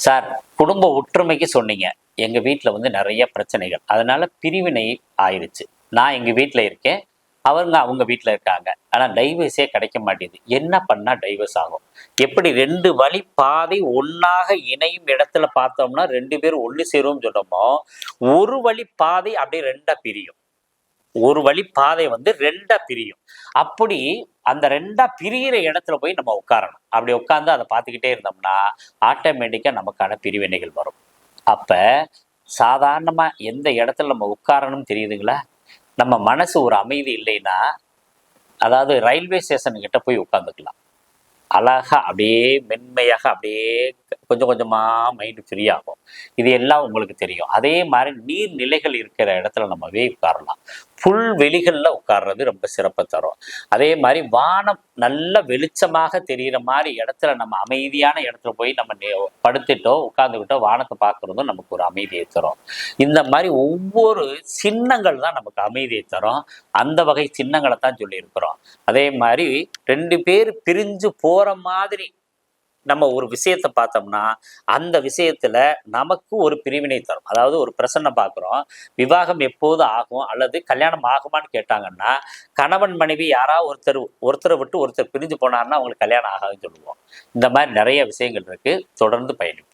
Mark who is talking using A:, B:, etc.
A: Sir, குடும்ப ஒற்றுமைக்கு சொன்னீங்க. எங்க வீட்ல வந்து நெறைய பிரச்சனைகள். அதனால பிரிவினை ஆயிருச்சு. நான் எங்க வீட்ல இருக்கேன். அவங்க அவங்க வீட்ல இருக்காங்க. ஆனா டைவர்ஸே கிடைக்க மாட்டேங்குது. என்ன பண்ணா டைவர்ஸ் ஆகும்? எப்படி 2 வழி பாதை ஒண்ணாக இணையும் இடத்துல பார்த்தோம்னா 2 பேரும் ஒண்ணு சேருவோம்னு சொன்னோமோ, ஒரு வழி பாதை அப்படியே 2ஆ பிரியும். ஒரு வழி பாதை வந்து 2ஆ பிரியும். அப்படி அந்த 2ஆ பிரியிற இடத்துல போய் நம்ம உட்காரணும். அப்படி உட்கார்ந்து அத பார்த்துக்கிட்டே இருந்தோம்னா, ஆட்டோமேட்டிக்கா நமக்கான பிரிவினைகள் வரும். அப்ப சாதாரணமா எந்த இடத்துல நம்ம உட்காரணும்னு தெரியுதுங்களா? நம்ம மனசு ஒரு அமைதி இல்லைன்னா, அதாவது ரயில்வே ஸ்டேஷன் கிட்ட போய் உட்கார்ந்துக்கலாம். அழகா அப்படியே மென்மையாக அப்படியே கொஞ்சம் கொஞ்சமா மைண்ட் ஃப்ரீ ஆகும். இது எல்லாம் உங்களுக்கு தெரியும். அதே மாரி நீர்நிலைகள் இருக்கிற இடத்துல நம்ம போய் உட்காரலாம். புல்வெளிகள்ல உட்கார்றது ரொம்ப சிறப்ப தரும். அதே மாரி வானம் நல்ல வெளிச்சமாக தெரியிற மாரி இடத்துல நம்ம அமைதியான இடத்துல போய் நம்ம படுத்துட்டோ, உட்கார்ந்துக்கிட்டோ வானத்த பார்க்குறதும் நமக்கு ஒரு அமைதியை தரும். இந்த மாரி ஒவ்வொரு சின்னங்கள் தான் நமக்கு அமைதியை தரும். அந்த வகை சின்னங்கள தான் சொல்லியிருக்கிறோம். அதே மாரி 2 பேர் பிரிஞ்சு போற மாதிரி நம்ம ஒரு விஷயத்த பார்த்தோம்னா, அந்த விஷயத்துல நமக்கு ஒரு பிரிவினை தரும். அதாவது ஒரு பிரசன்ன பார்க்குறோம். விவாகம் எப்போது ஆகும்? அல்லது கல்யாணம் ஆகுமான்னு கேட்டாங்கன்னா, கணவன், மனைவி யாராவது ஒருத்தர விட்டு ஒருத்தர் பிரிஞ்சு போனாருன்னா, அவங்களுக்கு கல்யாணம் ஆகாதுன்னு சொல்லுவோம். இந்த மாரி நெறைய விஷயங்கள் இருக்கு. தொடர்ந்து பயணிப்போம்.